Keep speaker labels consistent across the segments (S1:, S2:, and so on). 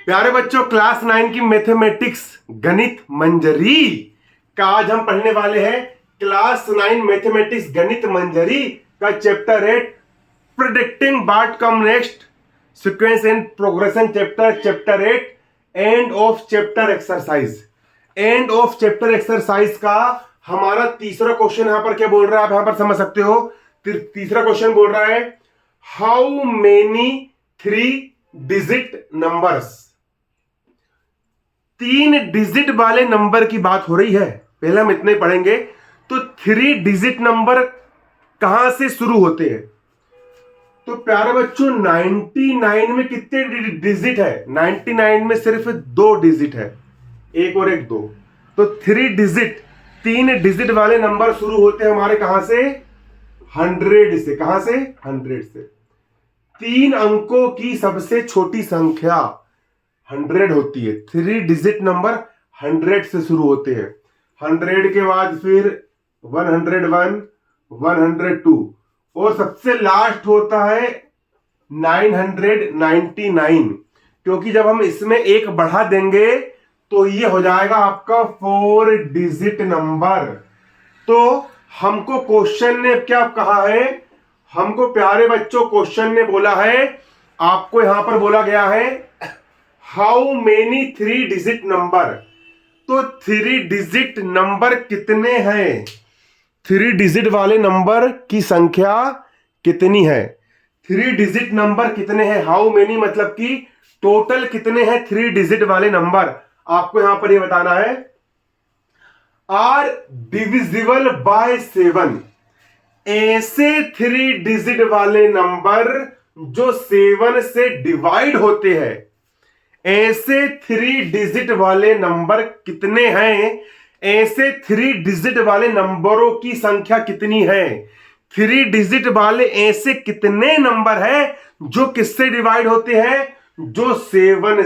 S1: प्यारे बच्चों, क्लास 9 की मैथमेटिक्स गणित मंजरी का आज हम पढ़ने वाले हैं। क्लास 9 मैथमेटिक्स गणित मंजरी का chapter 8 predicting what come next, sequence and progression chapter 8 end of chapter exercise. End of chapter exercise का हमारा तीसरा क्वेश्चन यहां पर क्या बोल रहा है, आप यहां पर समझ सकते हो। तीसरा क्वेश्चन बोल रहा है how many 3 digit numbers. 3 digit वाले नंबर की बात हो रही है। पहले हम इतने पढ़ेंगे। तो 3 डिजिट नंबर कहां से शुरू होते हैं? तो प्यारे बच्चों 99 में कितने डिजिट है? 99 में सिर्फ 2 डिजिट है, एक और एक 2। तो 3 डिजिट वाले नंबर शुरू होते हैं हमारे कहां से? 100 से। कहां से? 100 से। 3 अंकों की सबसे छोटी संख्या 100 होती है। 3 डिजिट नंबर 100 से शुरू होते हैं। 100 के बाद फिर 101, 102 और सबसे लास्ट होता है 999, क्योंकि जब हम इसमें एक बढ़ा देंगे तो ये हो जाएगा आपका 4 डिजिट नंबर। तो हमको क्वेश्चन ने क्या कहा है? हमको प्यारे बच्चों क्वेश्चन ने बोला है, आपको यहां पर बोला गया है हाउ मेनी 3 डिजिट नंबर। तो 3 डिजिट नंबर कितने हैं? 3 डिजिट वाले नंबर की संख्या कितनी है? 3 डिजिट नंबर कितने हैं? हाउ मेनी मतलब कि टोटल कितने हैं 3 डिजिट वाले नंबर, आपको यहां पर यह बताना है। Are divisible by 7। ऐसे 3 डिजिट वाले नंबर जो 7 से डिवाइड होते हैं। ऐसे 3 डिजिट वाले नंबर कितने हैं? ऐसे 3 डिजिट वाले नंबरों की संख्या कितनी है? 3 डिजिट वाले ऐसे कितने नंबर हैं जो किससे डिवाइड होते हैं? जो 7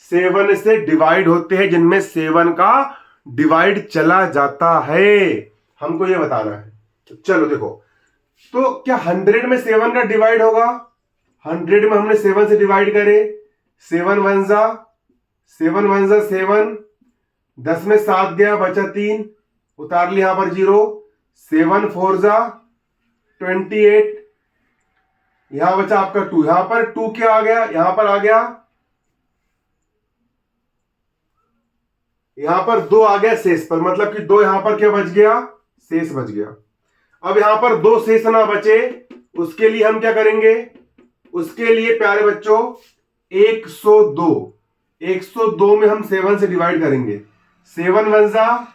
S1: से डिवाइड होते हैं, जिनमें 7 का डिवाइड चला जाता है। हमको यह बताना है। तो चलो देखो, तो क्या 100 में 7 का डिवाइड होगा? 100 में हमने 7 से डिवाइड करे। 7 1 जा 7, 10 में 7 गया, बचा 3, उतार लिया यहां पर 0। 7 4 जा 28, यहां बचा आपका 2। यहां पर 2 क्या आ गया? यहां पर आ गया, यहां पर 2 आ गया शेष पर, मतलब कि 2 यहां पर क्या बच गया? शेष बच गया। अब यहां पर 2 शेष ना बचे, उसके लिए हम क्या करेंगे? उसके लिए प्यारे बच्चों 102 में हम 7 से डिवाइड करेंगे। 7 1 जा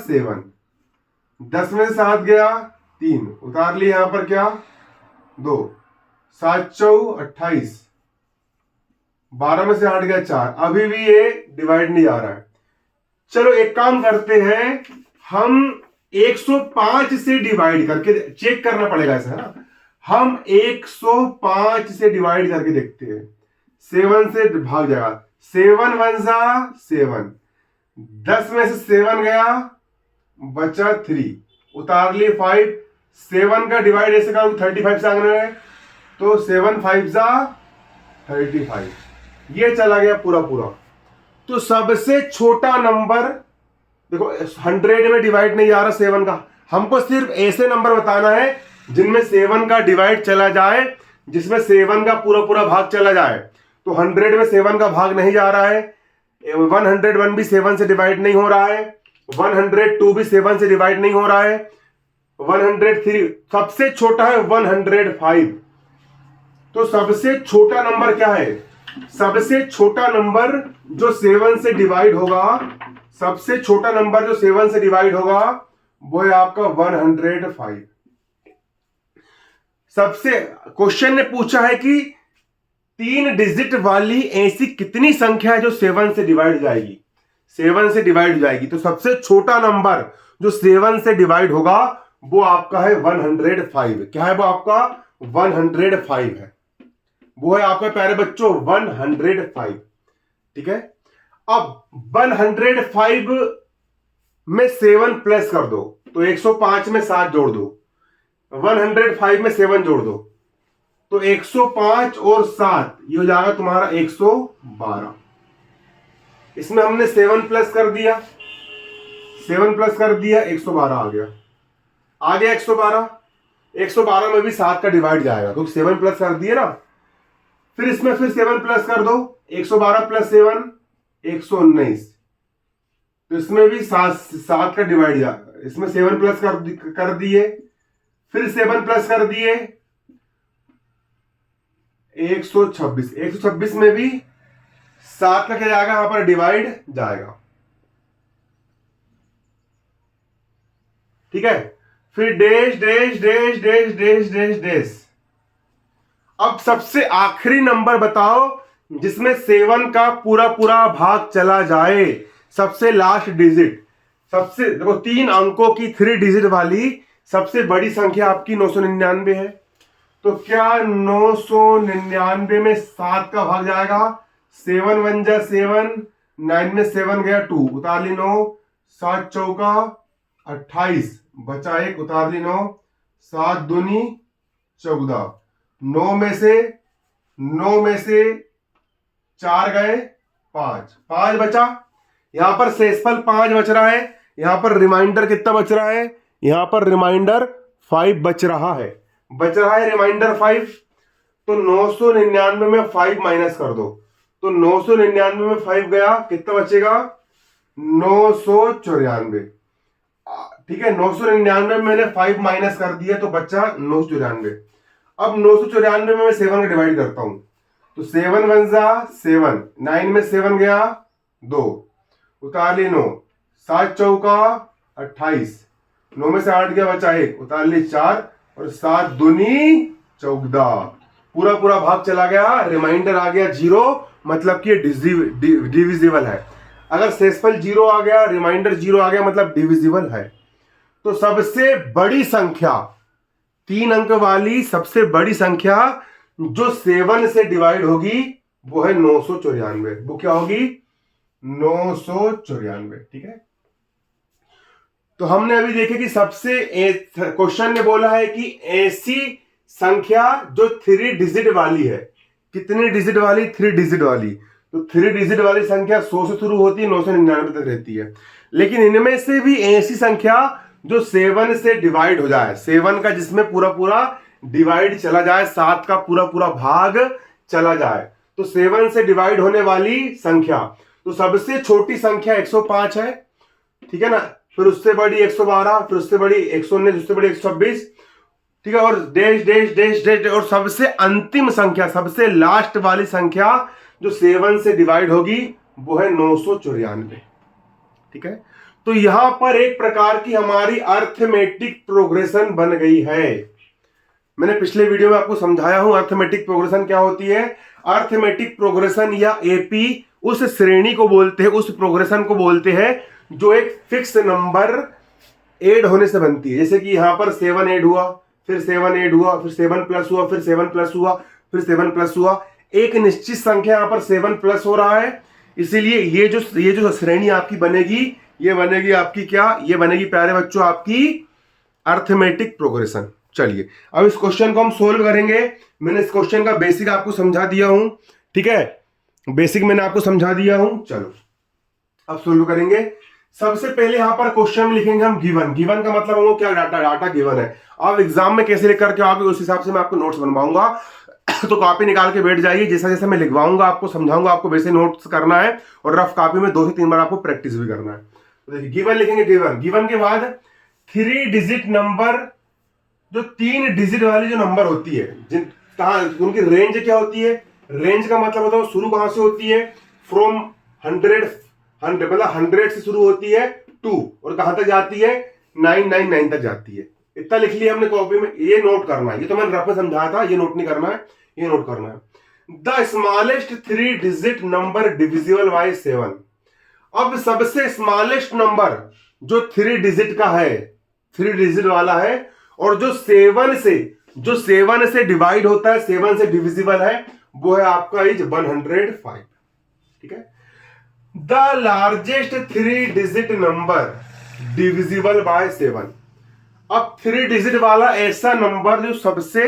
S1: 7, 10 में 7 गया 3, उतार लिए यहां पर क्या? 2, 7 4 28, 12 में से 8 गया 4। अभी भी ये डिवाइड नहीं आ रहा है। चलो एक काम करते हैं, हम 105 से डिवाइड करके चेक करना पड़ेगा ऐसा, है ना। हम 105 से डिवाइड करके देखते हैं। 7 से भाग जाएगा। 7 1 जा 7, 10 में से 7 गया, बचा 3, उतार लिए 5। 7 का डिवाइड ऐसे करो 35 से आगे है, तो 7 5 जा 35, ये चला गया पूरा पूरा। तो सबसे छोटा नंबर देखो, 100 में डिवाइड नहीं आ रहा 7 का। हमको सिर्फ ऐसे नंबर बताना है जिनमें 7 का डिवाइड चला जाए, जिसमें 7 का पूरा पूरा भाग चला जाए। तो 100 में 7 का भाग नहीं जा रहा है। 101 भी 7 से डिवाइड नहीं हो रहा है। 102 भी 7 से डिवाइड नहीं हो रहा है। 103 सबसे छोटा है 105। तो सबसे छोटा नंबर क्या है? सबसे छोटा नंबर जो 7 से डिवाइड होगा, सबसे छोटा नंबर जो 7 से डिवाइड होगा वो है आपका 105। सबसे क्वेश्चन ने पूछा है कि 3 डिजिट वाली ऐसी कितनी संख्या है जो 7 से डिवाइड जाएगी? 7 से डिवाइड जाएगी। तो सबसे छोटा नंबर जो 7 से डिवाइड होगा वो आपका है 105। क्या है वो? आपका 105 है। वो है आपके प्यारे बच्चों 105। ठीक है। अब 105 में 7 प्लस कर दो, तो 105 में 7 जोड़ दो, 105 में 7 जोड़ दो, तो 105 और 7 ये हो जाएगा तुम्हारा 112। इसमें हमने 7 प्लस कर दिया, 7 प्लस कर दिया, 112 आ गया 112। 112 में भी 7 का डिवाइड जाएगा क्योंकि 7 प्लस कर दिए ना। फिर इसमें फिर 7 प्लस कर दो, 112 प्लस 7 119। तो इसमें भी 7 का डिवाइड जाएगा। इसमें 7 प्लस कर दिए, फिर 7 प्लस कर दिए 126। 126 में भी 7 का क्या जाएगा, यहां पर डिवाइड जाएगा। ठीक है, फिर dash dash dash dash dash dash dash. अब सबसे आखिरी नंबर बताओ जिसमें 7 का पूरा पूरा भाग चला जाए, सबसे लास्ट डिजिट। सबसे देखो 3 अंकों की 3 डिजिट वाली सबसे बड़ी संख्या आपकी 999 है। तो क्या 999 में 7 का भाग जाएगा? 7 1 जा 7, 9 में 7 गया 2, उतार ली 9, 7 चौका 28, बचा 1, उतार ली 9, 7 दूनी 14, 9 में से 4 गए 5 बचा। यहां पर शेषफल 5 बच रहा है, यहां पर रिमाइंडर कितना बच रहा है? यहां पर रिमाइंडर 5 बच रहा है रिमाइंडर 5। तो 999 में 5 माइनस कर दो, तो 999 में 5 गया, कितना बचेगा? 994। ठीक है, 999 में मैंने 5 माइनस कर दिया तो बचा 994। अब 994 में मैं 7 का डिवाइड करता हूं, तो 7 1 जा 7, 9 में 7 गया 2, उतार ली 9, 7 चौका 28, 9 में से 8 गया बचा 1, उतार ली 4, और 7 दूनी 14। पूरा पूरा भाग चला गया, रिमाइंडर आ गया 0, मतलब कि डिविजिबल है। अगर शेषफल 0 आ गया, रिमाइंडर 0 आ गया, मतलब डिविजिबल है। तो सबसे बड़ी संख्या 3 अंक वाली सबसे बड़ी संख्या जो 7 से डिवाइड होगी वो है 994। वो क्या होगी? 994। ठीक है, तो हमने अभी देखे कि सबसे क्वेश्चन ने बोला है कि ऐसी संख्या जो 3 डिजिट वाली है। कितनी डिजिट वाली? 3 डिजिट वाली। तो 3 डिजिट वाली संख्या 100 से शुरू होती है, 999 तक रहती है। लेकिन इनमें से भी ऐसी संख्या जो 7 से डिवाइड हो जाए, 7 का जिसमें पूरा पूरा डिवाइड चला जाए, 7 का पूरा पूरा भाग चला जाए, तो 7 से डिवाइड होने वाली संख्या। तो सबसे छोटी संख्या 105 है, ठीक है ना, फिर उससे बड़ी 112, फिर उससे बड़ी 119, उससे बड़ी 126, ठीक है, और डैश डैश डैश डैश, और सबसे अंतिम संख्या, सबसे लास्ट वाली संख्या जो 7 से डिवाइड होगी वो है 994। ठीक है, तो यहां पर एक प्रकार की हमारी अर्थमेटिक प्रोग्रेशन बन गई है। मैंने पिछले वीडियो में आपको समझाया हूं अर्थमेटिक प्रोग्रेशन क्या होती है। अर्थमेटिक प्रोग्रेशन या एपी उस श्रेणी को बोलते हैं, उस प्रोग्रेशन को बोलते हैं जो एक फिक्स नंबर ऐड होने से बनती है। जैसे कि यहां पर 7 ऐड हुआ, फिर 7 ऐड हुआ, फिर 7 प्लस हुआ, फिर 7 प्लस हुआ, फिर 7 प्लस हुआ। एक निश्चित संख्या यहां पर 7 प्लस हो रहा है, इसीलिए ये जो श्रेणी आपकी बनेगी, ये बनेगी आपकी क्या? ये बनेगी प्यारे बच्चों आपकी अर्थमेटिक प्रोग्रेशन। चलिए अब इस क्वेश्चन को हम सोल्व करेंगे। मैंने इस क्वेश्चन का बेसिक आपको समझा दिया हूं, ठीक है, बेसिक मैंने आपको समझा दिया हूं। चलो अब सोल्व करेंगे। सबसे पहले यहां पर क्वेश्चन में लिखेंगे हम गिवन। गिवन का मतलब हमको क्या? डाटा गिवन है। आप एग्जाम में कैसे लेकर के आओगे उस हिसाब से मैं आपको नोट्स बनवाऊंगा। तो कॉपी निकाल के बैठ जाइए, जैसा जैसा मैं लिखवाऊंगा आपको समझाऊंगा, आपको वैसे नोट्स करना है, और रफ कॉपी में 2 से 3 बार आपको प्रैक्टिस भी करना है। तो देखिए गिवन लिखेंगे, गिवन के बाद 3 डिजिट नंबर, जो 3 डिजिट वाली जो नंबर होती है, कहां उनकी रेंज क्या होती है? रेंज का मतलब होता है शुरू कहां से होती है? फ्रॉम 100 मतलब 100 से शुरू होती है 2, और कहां तक जाती है? 999 तक जाती है। इतना लिख लिया हमने कॉपी में, ये नोट करना है। ये तो मैंने रफ में समझाया था, ये नोट नहीं करना है, ये नोट करना है। The smallest 3 digit number divisible by 7। अब सबसे स्मॉलेस्ट नंबर जो 3 डिजिट का है, 3 डिजिट वाला है, और जो 7 से डिवाइड होता है, 7 से डिविजिबल है, वो है आपका इज 105। ठीक है, the largest 3 digit number divisible by 7। अब 3 डिजिट वाला ऐसा नंबर जो सबसे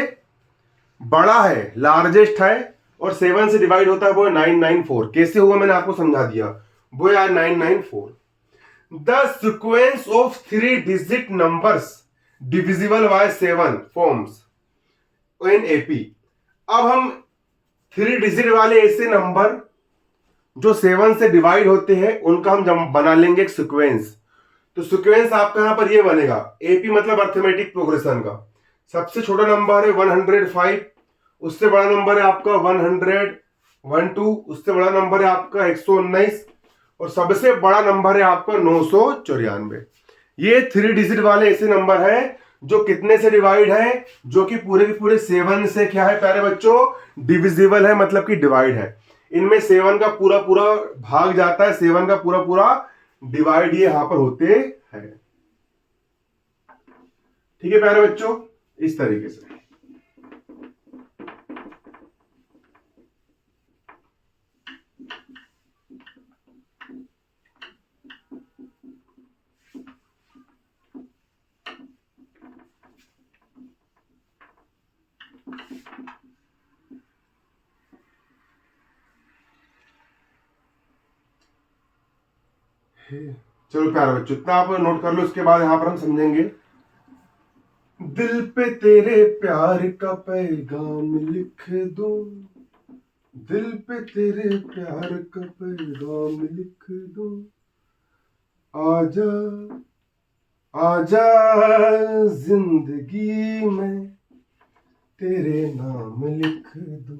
S1: बड़ा है, लार्जेस्ट है, और 7 से डिवाइड होता है वो 994। कैसे हुआ मैंने आपको समझा दिया, वो यार 994। The sequence of 3 digit numbers divisible by 7 forms in AP. अब हम 3 डिजिट वाले ऐसे नंबर जो 7 से डिवाइड होते हैं उनका हम बना लेंगे एक सीक्वेंस। तो सीक्वेंस आपका यहां पर ये बनेगा, एपी मतलब अर्थमेटिक प्रोग्रेशन का। सबसे छोटा नंबर है 105, उससे बड़ा नंबर है आपका 112, उससे बड़ा नंबर है आपका 119, और सबसे बड़ा नंबर है आपका 994। ये 3 डिजिट वाले ऐसे नंबर है जो कितने से डिवाइड है, जो कि पूरे के पूरे 7 से क्या है प्यारे बच्चों, डिविजिबल है, मतलब कि डिवाइड है। इनमें 7 का पूरा पूरा भाग जाता है, 7 का पूरा पूरा डिवाइड ये यहां पर होते हैं। ठीक है प्यारे बच्चों, इस तरीके से। चलो प्यारे बच्चों, इतना आप नोट कर लो, उसके बाद यहां पर हम समझेंगे। दिल पे तेरे प्यार का पैगाम लिख दूं, दिल पे तेरे प्यार का पैगाम लिख दूं, आजा आजा जिंदगी में तेरे नाम लिख दूं,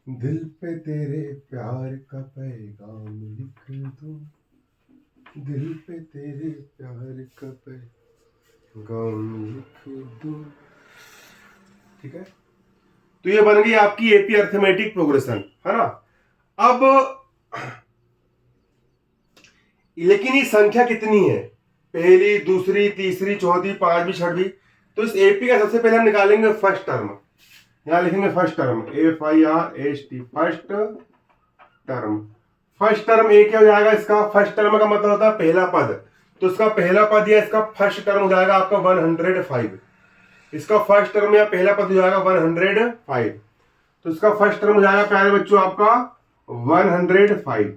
S1: दिल पे तेरे प्यार का पैगाम लिख दूं, दिल पे तेरे प्यार का पैगाम लिख दूं। ठीक है, तो ये बन गई आपकी एपी अर्थमेटिक प्रोग्रेशन, है ना। अब लेकिन ये संख्या कितनी है, पहली, दूसरी, तीसरी, चौथी, पांचवी, छठवीं। तो इस एपी का सबसे पहले हम निकालेंगे फर्स्ट टर्म। यहां लिखेंगे first term, FIRST, first term. First term ए क्या हो जाएगा, इसका फर्स्ट टर्म का मतलब होता है पहला पद। तो इसका पहला पद या इसका फर्स्ट टर्म हो जाएगा आपका 105। इसका फर्स्ट टर्म या पहला पद हो जाएगा 105। तो इसका फर्स्ट टर्म हो जाएगा प्यारे बच्चों आपका 105।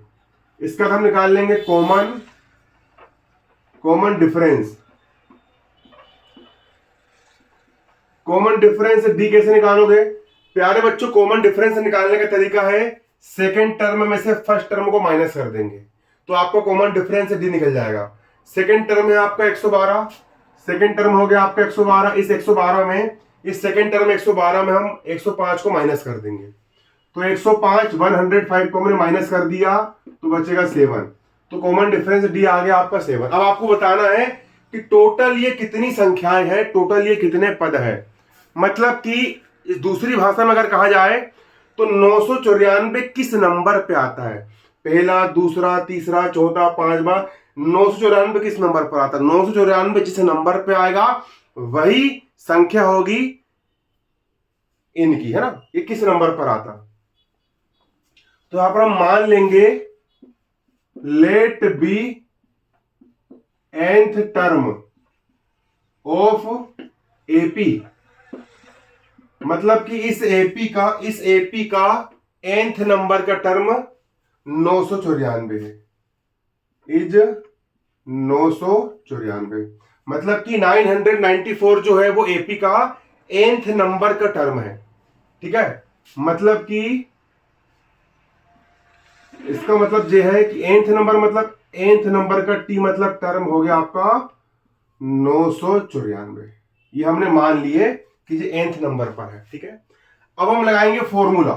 S1: इसका हम निकाल लेंगे common difference. Common difference D कैसे निकालोगे प्यारे बच्चों, कॉमन डिफरेंस निकालने का तरीका है सेकंड टर्म में से फर्स्ट टर्म को माइनस कर देंगे, तो आपका कॉमन डिफरेंस डी निकल जाएगा। सेकंड टर्म है आपका 112, सेकंड टर्म हो गया आपका 112। इस 112 में, इस सेकंड टर्म 112 में हम 105 को माइनस कर देंगे, तो 105 105 को हमने माइनस कर दिया तो बचेगा 7। तो कॉमन डिफरेंस डी आ गया आपका 7। अब आपको बताना है कि टोटल ये कितनी संख्याएं हैं, टोटल ये कितने पद है। मतलब कि दूसरी भाषा में अगर कहा जाए तो 994 किस नंबर पे आता है, पहला, दूसरा, तीसरा, चौथा, पांचवा, 994 किस नंबर पर आता है। 994 जिस नंबर पे आएगा वही संख्या होगी इनकी, है ना। ये किस नंबर पर आता, तो यहां पर हम मान लेंगे let be nth term of AP. मतलब कि इस एपी का nth नंबर का टर्म 994 है, इज 994। मतलब कि 994 जो है वो एपी का nth नंबर का टर्म है। ठीक है, मतलब कि इसका मतलब ये है कि nth नंबर मतलब nth नंबर का टी मतलब टर्म हो गया आपका 994। ये हमने मान लिए कि ये nth नंबर पर है। ठीक है, अब हम लगाएंगे फॉर्मूला।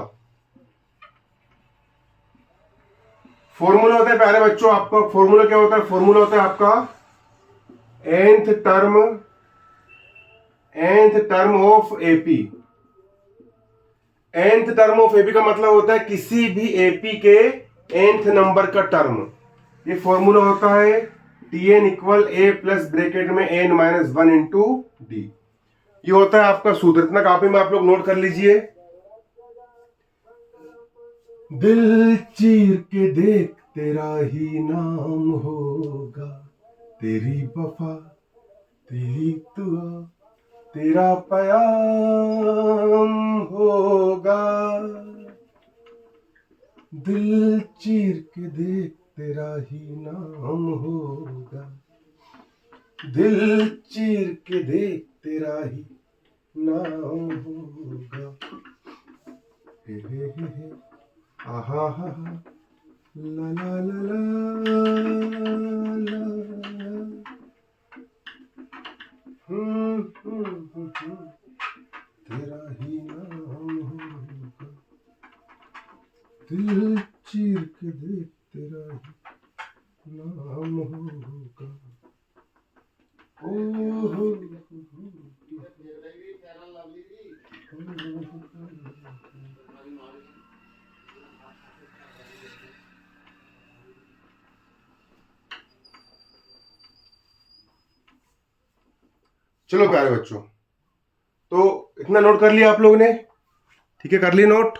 S1: फॉर्मूला होता है प्यारे बच्चों आपका, फॉर्मूला क्या होता है, फॉर्मूला होता है आपका nth term of AP. nth term of AP का मतलब होता है किसी भी एपी के nth नंबर का टर्म। ये फॉर्मूला होता है Tn इक्वल ए प्लस ब्रैकेट में n माइनस 1 इंटू डी। ये होता है आपका सूत्र, इतना कापी में आप लोग नोट कर लीजिए। दिल चीर के देख तेरा ही नाम होगा, तेरी वफा तेरी दुआ तेरा प्याम होगा, दिल चीर के देख तेरा ही नाम होगा, दिल चीर के देख तेरा ही नाम होगा। हे हे हे आहा हा ला ला ला ला ला तेरा ही नाम होगा, दिल चीर के देख तेरा ही नाम होगा। ओहो चलो प्यारे बच्चों, तो इतना नोट कर लिया आप लोगों ने? ठीक है, कर लिया नोट।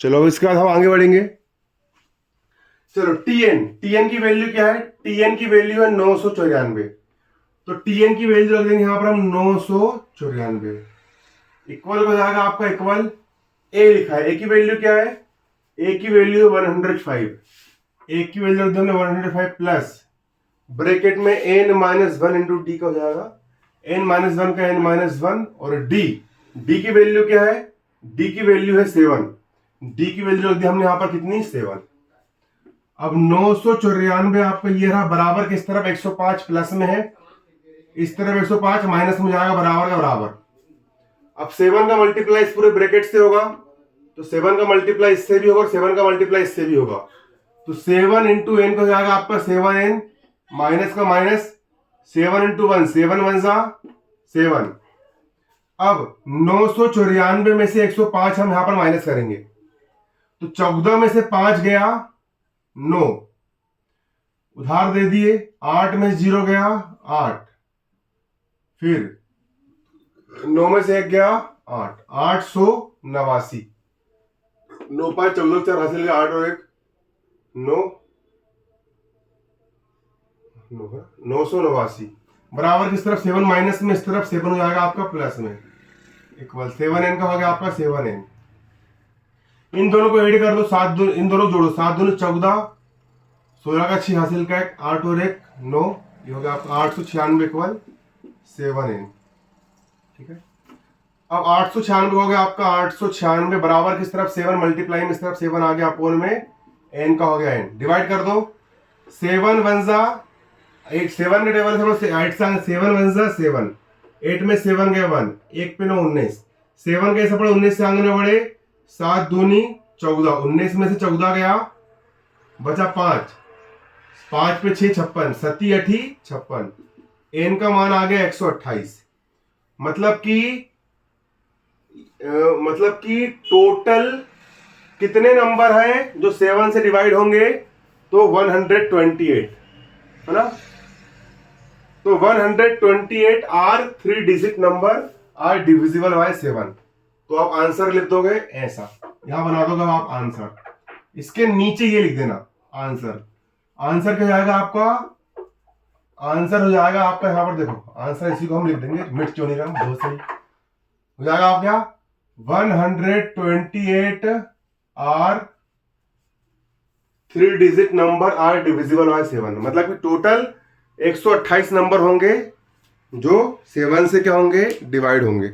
S1: चलो अब इसके बाद हम आगे बढ़ेंगे। चलो टीएन की वैल्यू क्या है? टीएन की वैल्यू है 994। तो टीएन की वैल्यू रख देंगे यहां पर हम 994। इक्वल हो जाएगा आपका, इक्वल ए लिखा है। ए की वैल्यू क्या है? ए की वैल्यू है 105। ए की वैल्यू रख देंगे 105 प्लस ब्रैकेट में n माइनस 1 इंटू डी का हो जाएगा, n माइनस 1 का n माइनस 1, और डी की वैल्यू क्या है? डी की वैल्यू है 7। डी की वैल्यू रख दी हमने यहां पर कितनी? 7। अब 994 आपका ये रहा, बराबर किस तरफ? 105 प्लस में है, इस तरफ 105 माइनस में जाएगा, बराबर का बराबर। अब 7 का मल्टीप्लाई इस पूरे ब्रैकेट से होगा, तो 7 का मल्टीप्लाई इससे भी होगा, 7 का मल्टीप्लाई इससे भी होगा। तो 7 इंटू एन का हो जाएगा आपका 7n, माइनस का माइनस, 7 इंटू 1, 7 1 जा 7। अब 994 में से 105 हम यहां पर माइनस करेंगे, तो 14 में से 5 गया 9, उधार दे दिए, 8 में 0 गया 8, फिर 9 में से 1 गया 8, 889। 9 5 14 4 हासिल 8 और 1 9, 989 बराबर किस तरफ? 7 माइनस में, इस तरफ 7 हो जाएगा आपका प्लस में, इक्वल 7n का हो गया आपका 7n। इन दोनों को ऐड कर दो, 7 इन दोनों जोड़ो, 7 दूनी 14, 16 का 6 हासिल का 1, 8 और 1 9, ये हो गया आपका 896 इक्वल 7n। ठीक है, अब 896 हो गया आपका 896 बराबर किस तरफ? 7 मल्टीप्लाई में इस तरफ 7 आ गया, अपोन में n का हो गया n। डिवाइड कर दो, 7 1 जा 8, 7 के टेबल से 8 से 7 1 जा 7, 8 में 7 गया 1, 1 पे 9 19, 7 कैसे पड़े? 19 से आगे बढ़े, 7 दूनी 14, 19 में से 14 गया, बचा 5, 5 पे 6 56, 7 8 56, n का मान आ गया 128। मतलब कि टोटल कितने नंबर हैं जो 7 से डिवाइड होंगे? तो 128 है ना। तो 128 are 3 digit number are divisible by 7। तो आप आंसर लिख दोगे ऐसा, यहां बना दोगे आप आंसर, इसके नीचे ये लिख देना आंसर। आंसर क्या जाएगा आपका? आंसर हो जाएगा आपका, यहां पर देखो आंसर, इसी को हम लिख देंगे, मिट क्यों नहीं रहा, बहुत सही हो जाएगा आप क्या? 128 are 3 digit number are divisible by 7। मतलब कि टोटल 128 नंबर होंगे जो 7 से क्या होंगे? डिवाइड होंगे।